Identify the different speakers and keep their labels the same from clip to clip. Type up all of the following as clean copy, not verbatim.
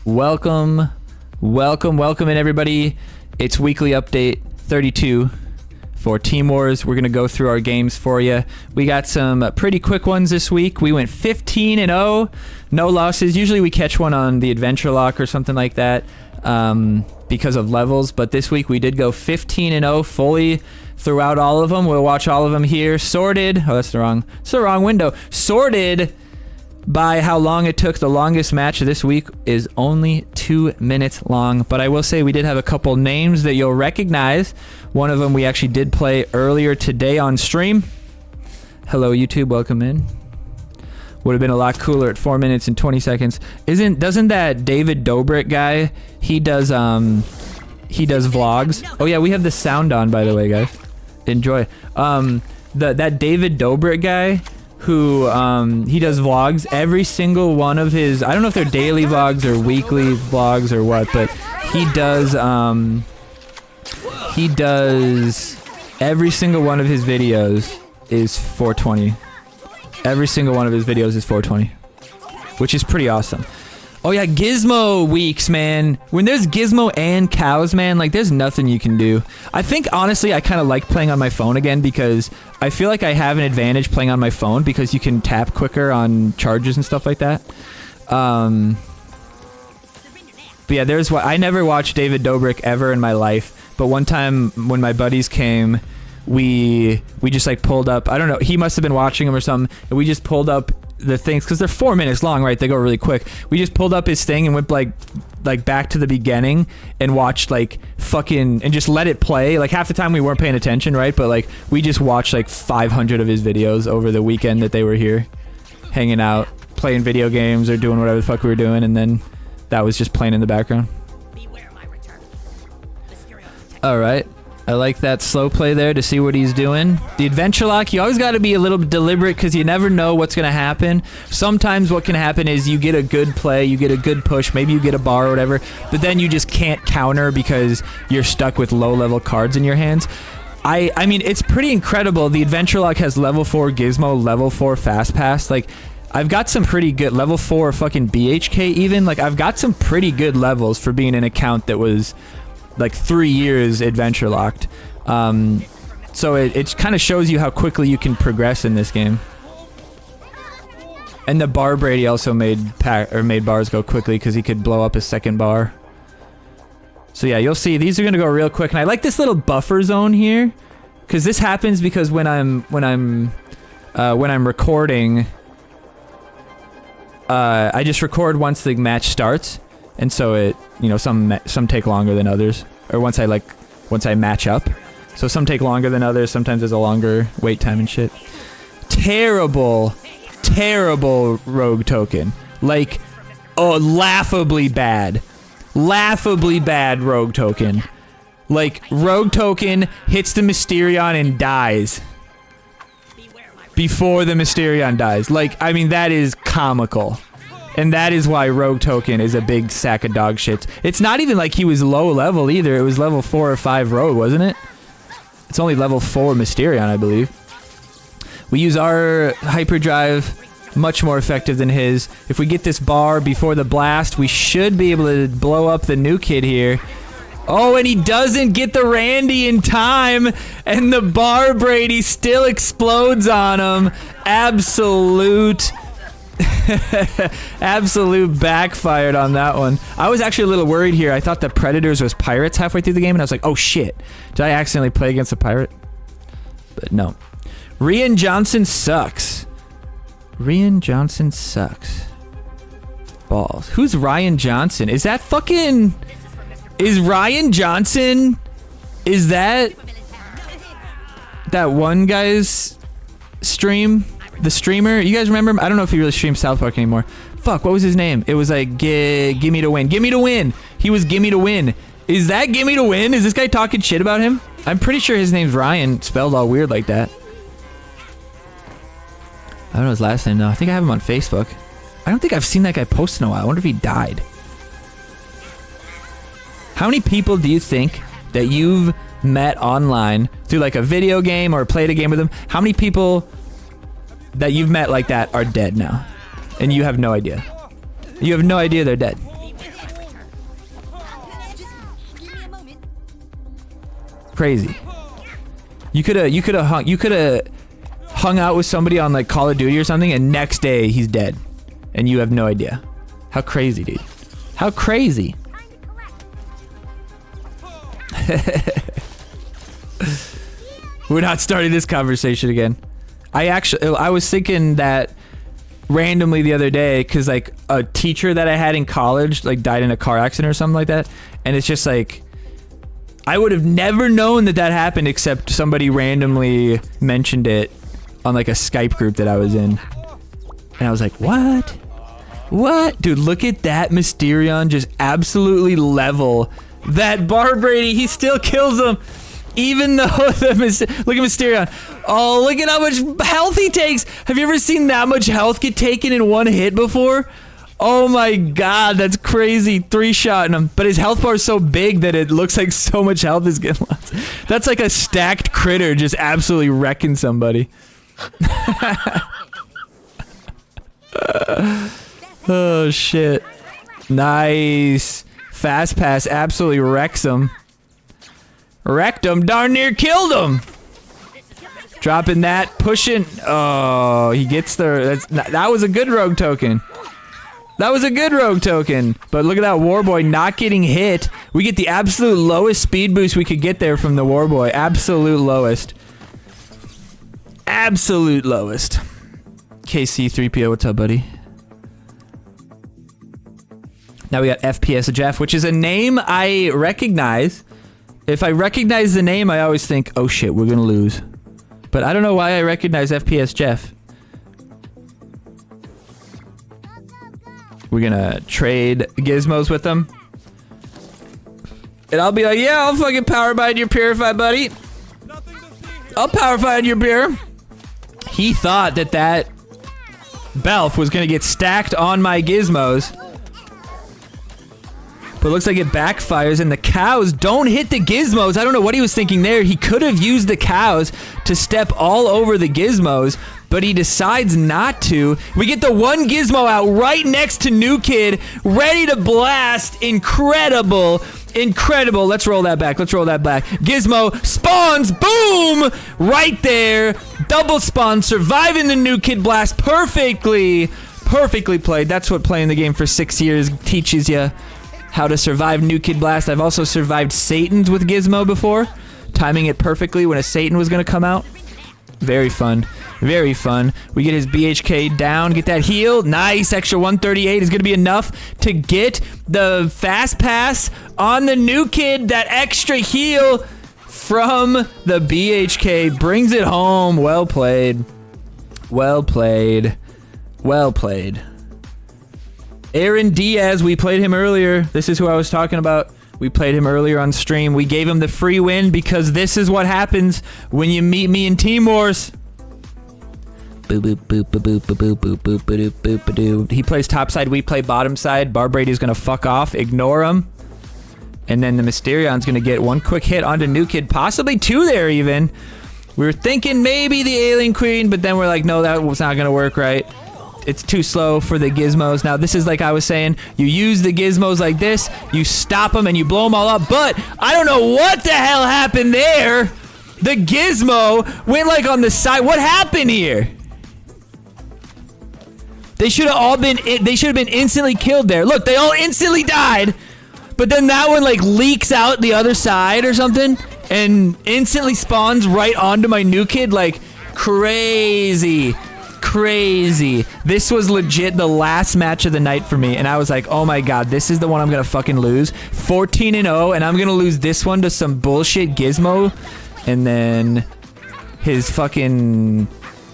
Speaker 1: Welcome in everybody. It's weekly update 32 for Team Wars. We're gonna go through our games for you. We got some pretty quick ones this week. We went 15-0, no losses. Usually we catch one on the adventure lock or something like that because of levels, but this week we did go 15-0 fully throughout all of them. We'll watch all of them here. Sorted. Oh, it's the wrong window. Sorted by how long it took. The longest match this week is only 2 minutes long, but I will say we did have a couple names that you'll recognize. One of them we actually did play earlier today on stream. Hello YouTube, welcome in. Would have been a lot cooler at 4 minutes and 20 seconds. Doesn't that David Dobrik guy, he does vlogs. Oh yeah, we have the sound on, by the way, guys. Enjoy. That David Dobrik guy who he does vlogs. Every single one of his, I don't know if they're daily vlogs or weekly vlogs or what, but he does every single one of his videos is 420. Every single one of his videos is 420, which is pretty awesome. Oh yeah, Gizmo weeks, man. When there's Gizmo and cows, man, like there's nothing you can do. I think honestly I kind of like playing on my phone again because I feel like I have an advantage playing on my phone because you can tap quicker on charges and stuff like that. But yeah, there's what I never watched David Dobrik ever in my life, but one time when my buddies came, we just like pulled up, I don't know, he must have been watching him or something, and we just pulled up the things because they're 4 minutes long, right? They go really quick. We just pulled up his thing and went like back to the beginning and watched like fucking and just let it play. Like half the time we weren't paying attention, right? But like we just watched like 500 of his videos over the weekend that they were here hanging out, playing video games or doing whatever the fuck we were doing, and then that was just playing in the background. All right. I like that slow play there to see what he's doing. The adventure lock, you always got to be a little deliberate because you never know what's going to happen. Sometimes what can happen is you get a good play, you get a good push, maybe you get a bar or whatever, but then you just can't counter because you're stuck with low-level cards in your hands. I mean, it's pretty incredible. The adventure lock has level 4 Gizmo, level 4 Fast Pass. Like, I've got some pretty good level 4 fucking BHK even. Like, I've got some pretty good levels for being an account that was like 3 years adventure locked. So it kind of shows you how quickly you can progress in this game. And the bar Brady also made bars go quickly because he could blow up his second bar. So yeah, you'll see these are gonna go real quick. And I like this little buffer zone here because this happens because when I'm recording, I just record once the match starts. And so it, you know, some take longer than others, or once I match up. So some take longer than others. Sometimes there's a longer wait time and shit. Terrible rogue token. Like, oh, laughably bad rogue token. Like, rogue token hits the Mysterion and dies before the Mysterion dies. Like, I mean, that is comical. And that is why rogue token is a big sack of dog shit. It's not even like he was low level either. It was level 4 or 5 rogue, wasn't it? It's only level 4 Mysterion, I believe. We use our hyperdrive, much more effective than his. If we get this bar before the blast, we should be able to blow up the new kid here. Oh, and he doesn't get the Randy in time, and the bar Brady still explodes on him. Absolute backfired on that one. I was actually a little worried here. I thought the Predators was pirates halfway through the game, and I was like, oh shit, did I accidentally play against a pirate? But no. Rian Johnson sucks. Balls. Who's Ryan Johnson? Is that fucking... Is Ryan Johnson... Is that one guy's stream? The streamer, you guys remember him? I don't know if he really streams South Park anymore. Fuck, what was his name? It was like Gimme to Win. Gimme to Win. He was Gimme to Win. Is that Gimme to Win? Is this guy talking shit about him? I'm pretty sure his name's Ryan, spelled all weird like that. I don't know his last name though. I think I have him on Facebook. I don't think I've seen that guy post in a while. I wonder if he died. How many people do you think that you've met online through like a video game or played a game with them? How many people that you've met like that are dead now, and you have no idea? You have no idea they're dead. Crazy. You could have hung out with somebody on like Call of Duty or something, and next day he's dead, and you have no idea. How crazy, dude. How crazy. We're not starting this conversation again. I was thinking that randomly the other day, because like a teacher that I had in college like died in a car accident or something like that, and it's just like I would have never known that happened except somebody randomly mentioned it on like a Skype group that I was in, and I was like, what, dude? Look at that Mysterion just absolutely level that Barbrady. He still kills him. Even though look at Mysterion. Oh, look at how much health he takes. Have you ever seen that much health get taken in one hit before? Oh my god, that's crazy. 3-shotting him. But his health bar is so big that it looks like so much health is getting lost. That's like a stacked critter just absolutely wrecking somebody. Oh shit. Nice. Fast pass absolutely wrecks him. Wrecked him, darn near killed him. Dropping that, pushing. Oh, he gets there. That was a good rogue token. That was a good rogue token. But look at that Warboy not getting hit. We get the absolute lowest speed boost we could get there from the Warboy. Absolute lowest. Absolute lowest. KC3PO, what's up, buddy? Now we got FPS Jeff, which is a name I recognize. If I recognize the name, I always think, oh shit, we're gonna lose. But I don't know why I recognize FPS Jeff. We're gonna trade gizmos with them. And I'll be like, yeah, I'll fucking power bind your Purify, buddy. I'll power bind your beer. He thought that Belf was gonna get stacked on my gizmos. But it looks like it backfires, and the cows don't hit the gizmos. I don't know what he was thinking there. He could have used the cows to step all over the gizmos, but he decides not to. We get the one gizmo out right next to New Kid, ready to blast. Incredible. Incredible. Let's roll that back. Let's roll that back. Gizmo spawns. Boom! Right there. Double spawn. Surviving the New Kid blast perfectly. Perfectly played. That's what playing the game for 6 years teaches you. How to survive New Kid Blast. I've also survived Satans with Gizmo before. Timing it perfectly when a Satan was going to come out. Very fun. Very fun. We get his BHK down. Get that heal. Nice. Extra 138 is going to be enough to get the fast pass on the New Kid. That extra heal from the BHK brings it home. Well played. Well played. Well played. Aaron Diaz, we played him earlier. This is who I was talking about. We played him earlier on stream. We gave him the free win because this is what happens when you meet me in Team Wars. Boop, boop, boop, boop, boop, boop, boop, boop, boop, boop, boop. He plays top side, we play bottom side. Barbrady's gonna fuck off, ignore him. And then the Mysterion's gonna get one quick hit onto New Kid, possibly two there even. We were thinking maybe the Alien Queen, but then we're like, no, that was not gonna work right. It's too slow for the gizmos. Now, this is like I was saying, you use the gizmos like this, you stop them and you blow them all up, but I don't know what the hell happened there. The gizmo went like on the side. What happened here? They should have all been, they should have been instantly killed there. Look, they all instantly died, but then that one like leaks out the other side or something and instantly spawns right onto my New Kid. Like, crazy. Crazy. This was legit the last match of the night for me, and I was like, oh my god, this is the one I'm gonna fucking lose. 14-0, and I'm gonna lose this one to some bullshit gizmo. And then his fucking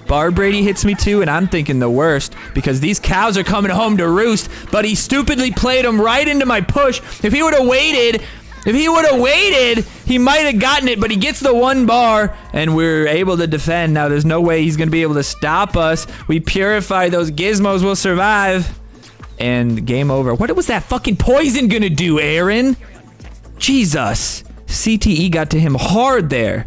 Speaker 1: Barbrady hits me too, and I'm thinking the worst because these cows are coming home to roost, but he stupidly played them right into my push. If he would have waited, he might have gotten it, but he gets the one bar, and we're able to defend. Now, there's no way he's going to be able to stop us. We purify those gizmos, will survive. And game over. What was that fucking poison going to do, Aaron? Jesus. CTE got to him hard there.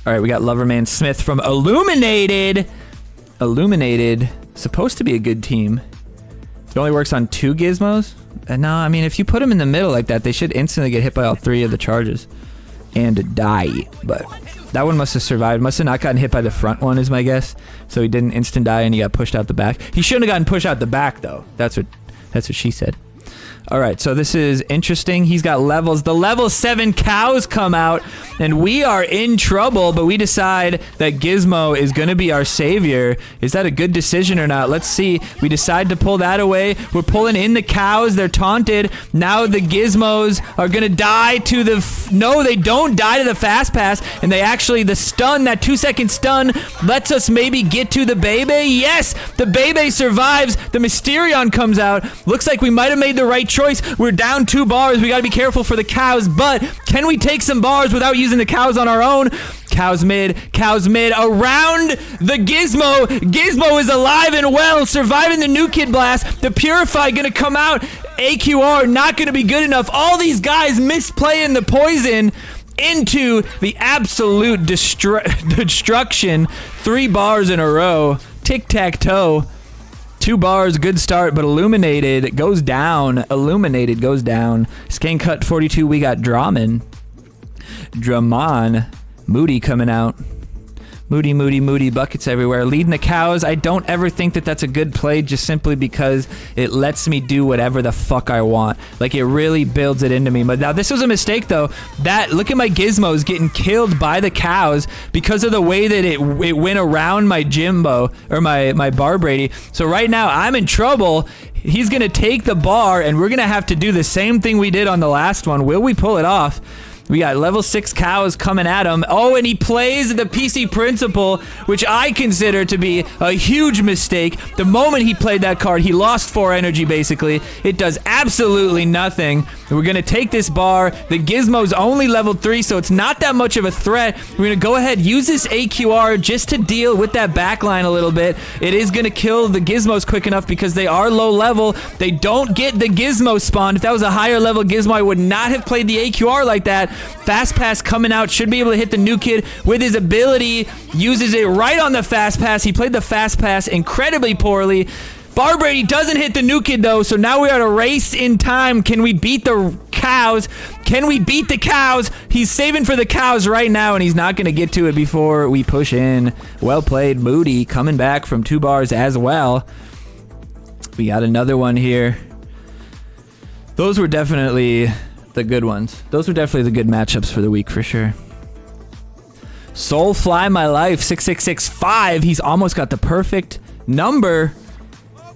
Speaker 1: All right, we got Loverman Smith from Illuminated. Illuminated. Supposed to be a good team. It only works on 2 gizmos. No, I mean, if you put them in the middle like that, they should instantly get hit by all 3 of the charges and die. But that one must have survived. Must have not gotten hit by the front one, is my guess. So he didn't instant die and he got pushed out the back. He shouldn't have gotten pushed out the back, though. That's what she said. All right, so this is interesting. He's got levels. The level 7 cows come out, and we are in trouble, but we decide that Gizmo is going to be our savior. Is that a good decision or not? Let's see. We decide to pull that away. We're pulling in the cows. They're taunted. Now the Gizmos are going to die to the... No, they don't die to the fast pass, and they actually... The stun, that 2-second stun, lets us maybe get to the Bebe. Yes, the Bebe survives. The Mysterion comes out. Looks like we might have made the right choice. We're down 2 bars. We got to be careful for the cows, but can we take some bars without using the cows on our own? Cows mid, around the Gizmo. Gizmo is alive and well, surviving the new kid blast. The Purify gonna come out. AQR not gonna be good enough. All these guys misplaying the poison into the absolute destruction. 3 bars in a row. Tic-tac-toe. 2 bars, good start, but Illuminated goes down. Illuminated goes down. Scan cut 42, we got Dramon. Moody coming out. Moody, buckets everywhere. Leading the cows. I don't ever think that that's a good play just simply because it lets me do whatever the fuck I want. Like, it really builds it into me. But now, this was a mistake, though. Look at my Gizmos getting killed by the cows because of the way that it went around my Jimbo, or my Barbrady. So right now, I'm in trouble. He's going to take the bar, and we're going to have to do the same thing we did on the last one. Will we pull it off? We got level 6 cows coming at him. Oh, and he plays the PC Principle, which I consider to be a huge mistake. The moment he played that card, he lost 4 energy, basically. It does absolutely nothing. We're going to take this bar. The Gizmo's only level 3, so it's not that much of a threat. We're going to go ahead, use this AQR just to deal with that backline a little bit. It is going to kill the Gizmos quick enough because they are low level. They don't get the Gizmo spawn. If that was a higher level Gizmo, I would not have played the AQR like that. Fast pass coming out, should be able to hit the new kid with his ability. Uses it right on the fast pass. He played the fast pass incredibly poorly. Barbrady doesn't hit the new kid, though, so now we're at a race in time. Can we beat the cows? Can we beat the cows? He's saving for the cows right now, and he's not going to get to it before we push in. Well played, Moody, coming back from 2 bars as well. We got another one here. Those were definitely the good ones. Those were definitely the good matchups for the week, for sure. Soulfly My Life, 6665. He's almost got the perfect number.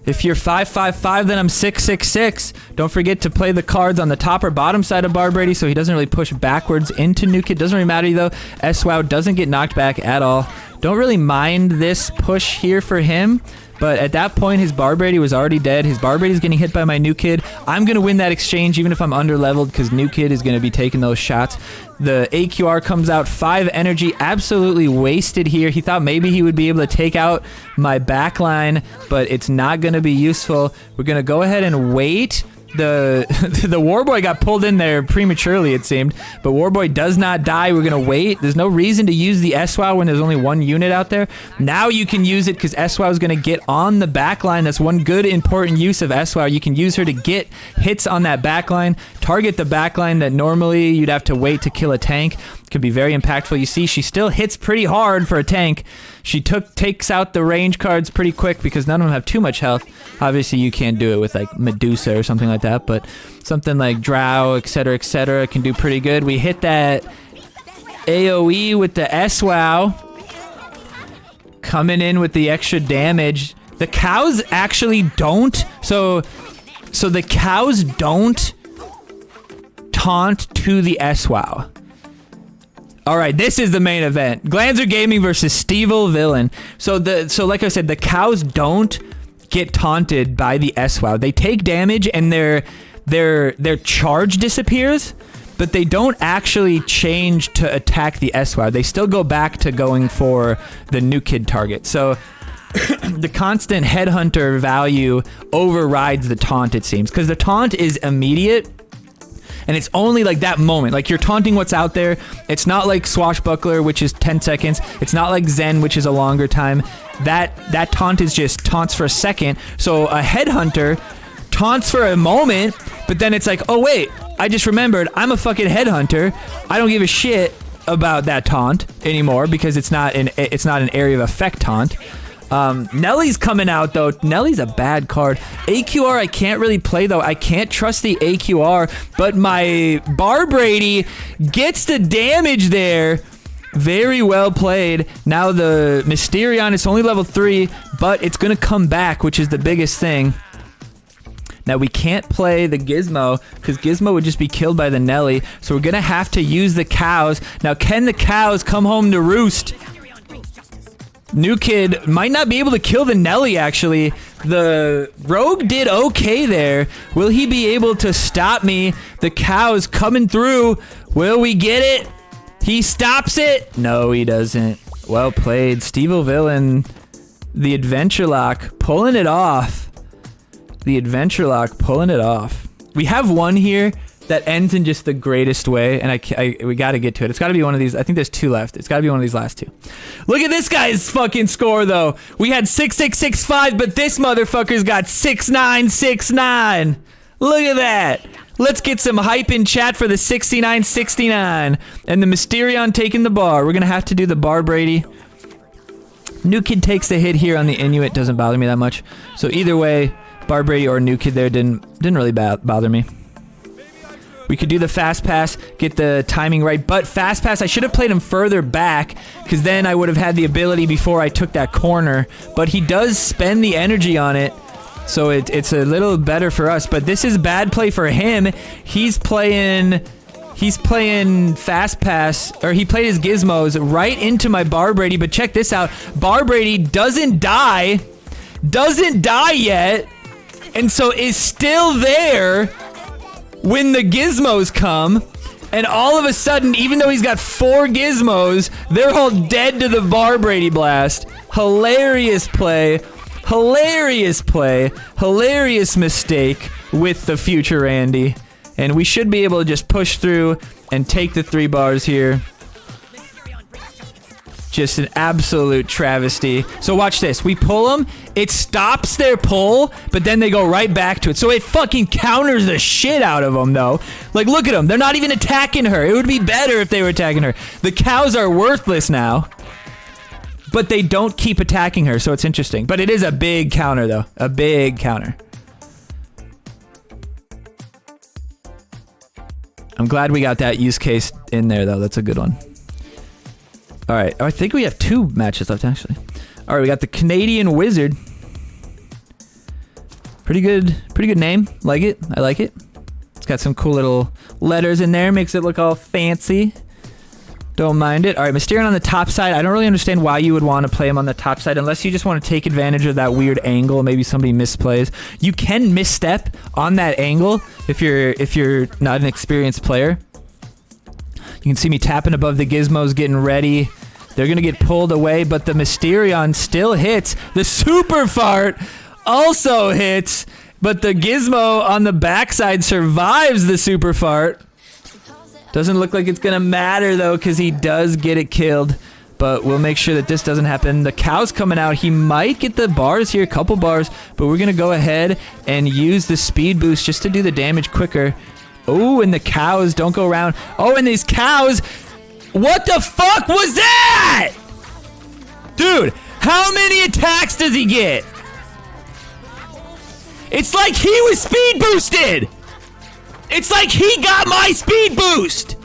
Speaker 1: If you're 555, then I'm 666. Don't forget to play the cards on the top or bottom side of Barbrady so he doesn't really push backwards into New Kid. Doesn't really matter, though. SWOW doesn't get knocked back at all. Don't really mind this push here for him. But at that point, his Barbrady was already dead. His Barbrady's getting hit by my New Kid. I'm going to win that exchange even if I'm under-leveled because New Kid is going to be taking those shots. The AQR comes out, 5 energy, absolutely wasted here. He thought maybe he would be able to take out my backline, but it's not going to be useful. We're going to go ahead and wait. The Warboy got pulled in there prematurely, it seemed, but Warboy does not die. We're gonna wait. There's no reason to use the SWOW when there's only 1 unit out there. Now you can use it because SWOW is gonna get on the backline. That's one good important use of SWOW. You can use her to get hits on that backline, target the backline that normally you'd have to wait to kill a tank. Could be very impactful. You see, she still hits pretty hard for a tank. She takes out the range cards pretty quick because none of them have too much health. Obviously, you can't do it with like Medusa or something like that, but something like Drow, etc., can do pretty good. We hit that AoE with the SWOW. Coming in with the extra damage. The cows actually don't. So the cows don't taunt to the SWOW. All right, this is the main event. Glanzer Gaming versus Stevel Villain. So like I said, the cows don't get taunted by the SWOW. They take damage and their charge disappears, but they don't actually change to attack the SWOW. They still go back to going for the new kid target. So the constant headhunter value overrides the taunt, it seems, because the taunt is immediate. And it's only like that moment. Like, you're taunting what's out there. It's not like Swashbuckler, which is 10 seconds. It's not like Zen, which is a longer time. That taunt is just taunts for a second. So a Headhunter taunts for a moment, but then it's like, oh wait, I just remembered I'm a fucking headhunter. I don't give a shit about that taunt anymore because it's not an area of effect taunt. Nelly's coming out though. Nelly's a bad card. AQR I can't really play though. I can't trust the AQR, but my Bar Brady gets the damage there. Very well played. Now the Mysterion, it's only level 3, but it's gonna come back, which is the biggest thing. Now we can't play the Gizmo because Gizmo would just be killed by the Nelly, so we're gonna have to use the cows. Now can the cows come home to roost? New Kid might not be able to kill the Nelly, actually. The Rogue did okay there. Will he be able to stop me? The cows coming through. Will we get it? He stops it. No, he doesn't. Well played. Steve Villain, the Adventure Lock, pulling it off. The Adventure Lock pulling it off. We have one here that ends in just the greatest way, and we got to get to it. It's got to be one of these. I think there's 2 left. It's got to be one of these last 2. Look at this guy's fucking score, though. We had 6665, but this motherfucker's got 6969. Look at that. Let's get some hype in chat for the 6969. And the Mysterion taking the bar. We're going to have to do the Bar Brady. New Kid takes the hit here on the Inuit. Doesn't bother me that much. So either way, Bar Brady or New Kid there didn't really bother me. We could do the fast pass, get the timing right, but fast pass, I should have played him further back, because then I would have had the ability before I took that corner. But he does spend the energy on it, so it's a little better for us. But this is bad play for him. He's playing fast pass, or he played his gizmos right into my Bar Brady. But check this out, Bar Brady doesn't die yet, and so is still there when the gizmos come, and all of a sudden, even though he's got 4 gizmos, they're all dead to the Bar Brady blast. Hilarious play. Hilarious play. Hilarious mistake with the future Randy. And we should be able to just push through and take the 3 bars here. Just an absolute travesty. So watch this. We pull them. It stops their pull, but then they go right back to it. So it fucking counters the shit out of them, though. Like, look at them. They're not even attacking her. It would be better if they were attacking her. The cows are worthless now, but they don't keep attacking her, so it's interesting. But it is a big counter, though. A big counter. I'm glad we got that use case in there, though. That's a good one. All right, I think we have 2 matches left, actually. All right, we got the Canadian Wizard. Pretty good name. Like it. I like it. It's got some cool little letters in there. Makes it look all fancy. Don't mind it. All right, Mysterion on the top side. I don't really understand why you would want to play him on the top side unless you just want to take advantage of that weird angle. Maybe somebody misplays. You can misstep on that angle if you're not an experienced player. You can see me tapping above the gizmos, getting ready. They're going to get pulled away, but the Mysterion still hits. The Super Fart also hits, but the gizmo on the backside survives the Super Fart. Doesn't look like it's going to matter, though, because he does get it killed. But we'll make sure that this doesn't happen. The cow's coming out. He might get the bars here, a couple bars, but we're going to go ahead and use the speed boost just to do the damage quicker. Oh, and the cows don't go around. Oh, and these cows. What the fuck was that? Dude, how many attacks does he get? It's like he was speed boosted. It's like he got my speed boost.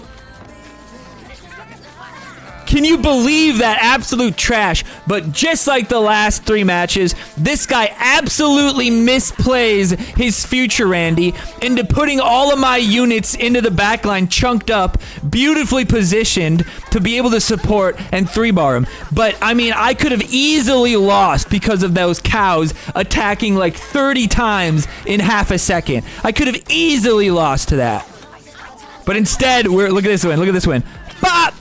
Speaker 1: Can you believe that absolute trash? But just like the last 3 matches, this guy absolutely misplays his future Randy into putting all of my units into the backline chunked up, beautifully positioned to be able to support and 3-bar him. But, I mean, I could have easily lost because of those cows attacking like 30 times in half a second. I could have easily lost to that. But instead, look at this win. Look at this win. Bop!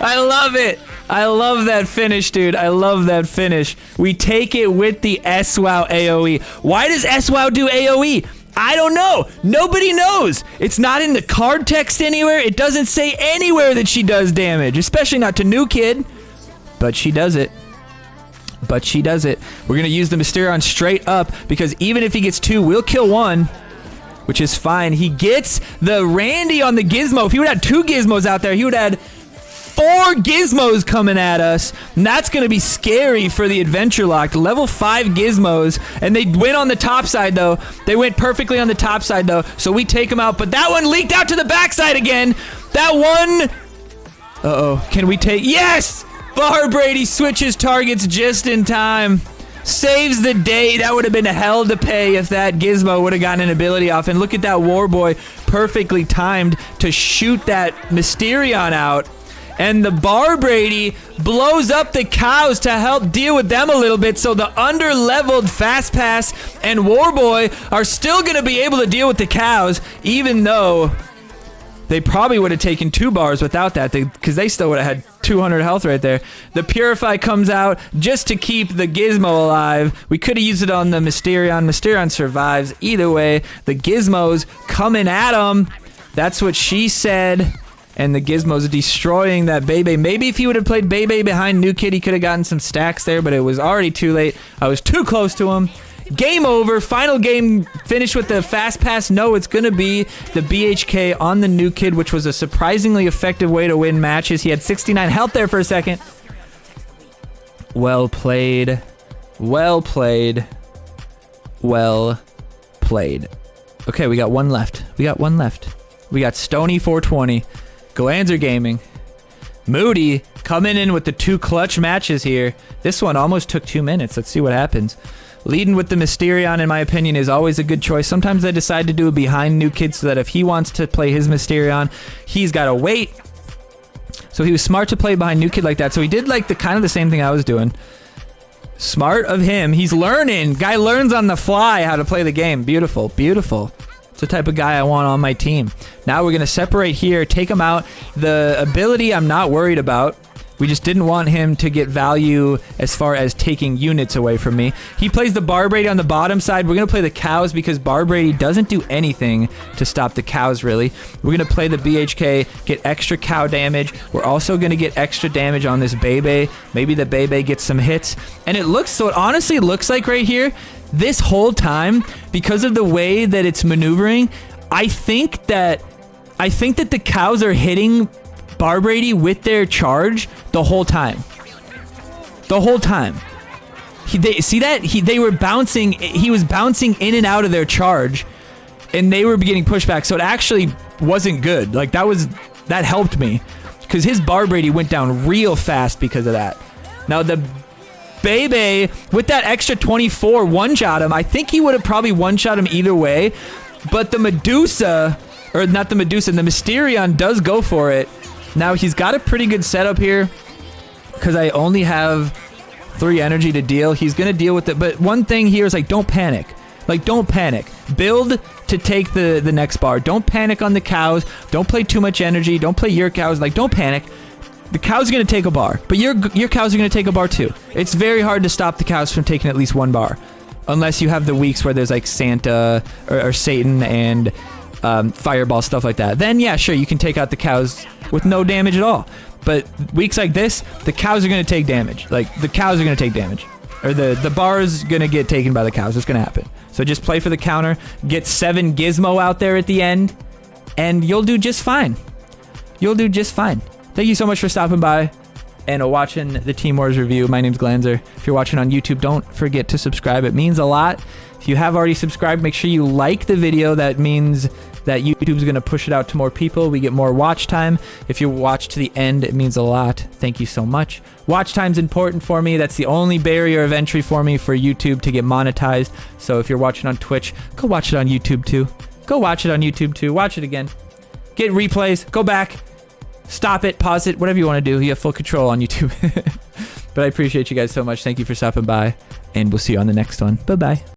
Speaker 1: I love it. I love that finish, dude. I love that finish. We take it with the SWOW AoE. Why does SWOW do AoE? I don't know. Nobody knows. It's not in the card text anywhere. It doesn't say anywhere that she does damage, especially not to New Kid. But she does it. but she does it. We're going to use the Mysterion straight up because even if he gets 2, we'll kill 1, which is fine. He gets the Randy on the Gizmo. If he would have 2 Gizmos out there, he would have 4 Gizmos coming at us, and that's going to be scary for the Adventure Locked. Level 5 Gizmos, and they went on the top side, though. They went perfectly on the top side, though, so we take them out, but that one leaked out to the backside again. That one... Uh-oh. Can we take... Yes! Brady switches targets just in time. Saves the day. That would have been hell to pay if that Gizmo would have gotten an ability off. And look at that Warboy, perfectly timed to shoot that Mysterion out. And the Brady blows up the cows to help deal with them a little bit. So the under-leveled Fast Pass and Warboy are still going to be able to deal with the cows, even though they probably would have taken 2 bars without that, because they still would have had 200 health right there. The Purify comes out just to keep the Gizmo alive. We could have used it on the Mysterion. Mysterion survives. Either way, the Gizmos coming at him. That's what she said. And the Gizmos destroying that Bebe. Maybe if he would have played Bebe behind New Kid, he could have gotten some stacks there, but it was already too late. I was too close to him. Game over. Final game finished with the Fast Pass. No, it's going to be the BHK on the New Kid, which was a surprisingly effective way to win matches. He had 69 health there for a second. Well played. Well played. Well played. Okay, we got 1 left. We got Stony 420. Glanzer Gaming. Moody coming in with the 2 clutch matches here. This one almost took 2 minutes. Let's see what happens. Leading with the Mysterion, in my opinion, is always a good choice. Sometimes they decide to do it behind New Kid so that if he wants to play his Mysterion, he's got to wait. So he was smart to play behind New Kid like that. So he did like the kind of the same thing I was doing. Smart of him. He's learning. Guy learns on the fly how to play the game. Beautiful. Beautiful. It's the type of guy I want on my team. Now we're going to separate here, take him out. The ability I'm not worried about. We just didn't want him to get value as far as taking units away from me. He plays the Brady on the bottom side. We're going to play the cows because Brady doesn't do anything to stop the cows, really. We're going to play the BHK, get extra cow damage. We're also going to get extra damage on this Bebe. Maybe the Bebe gets some hits. And it honestly looks like right here, this whole time, because of the way that it's maneuvering, I think that the cows are hitting Brady with their charge the whole time. The whole time. They were bouncing. He was bouncing in and out of their charge, and they were getting pushback. So it actually wasn't good. Like that helped me because his Brady went down real fast because of that. Now the Bebe with that extra 24 one-shot him. I think he would have probably one-shot him either way, but the Medusa, or not the Medusa, the Mysterion does go for it. Now he's got a pretty good setup here because I only have 3 energy to deal. He's going to deal with it, but one thing here is like, don't panic. Like, don't panic. Build to take the next bar. Don't panic on the cows. Don't play too much energy. Don't play your cows. Like, don't panic. The cows are going to take a bar, but your cows are going to take a bar too. It's very hard to stop the cows from taking at least 1 bar. Unless you have the weeks where there's like Santa or Satan and Fireball, stuff like that. Then yeah, sure, you can take out the cows with no damage at all. But weeks like this, the cows are going to take damage. Like, the cows are going to take damage. Or the bar's going to get taken by the cows. It's going to happen. So just play for the counter. Get 7 Gizmo out there at the end. And you'll do just fine. You'll do just fine. Thank you so much for stopping by and watching the Team Wars review. My name's Glanzer. If you're watching on YouTube, don't forget to subscribe. It means a lot. If you have already subscribed, make sure you like the video. That means that YouTube's going to push it out to more people. We get more watch time. If you watch to the end, it means a lot. Thank you so much. Watch time's important for me. That's the only barrier of entry for me for YouTube to get monetized. So if you're watching on Twitch, go watch it on YouTube too. Go watch it on YouTube too. Watch it again. Get replays. Go back. Stop it. Pause it. Whatever you want to do. You have full control on YouTube. But I appreciate you guys so much. Thank you for stopping by. And we'll see you on the next one. Bye-bye.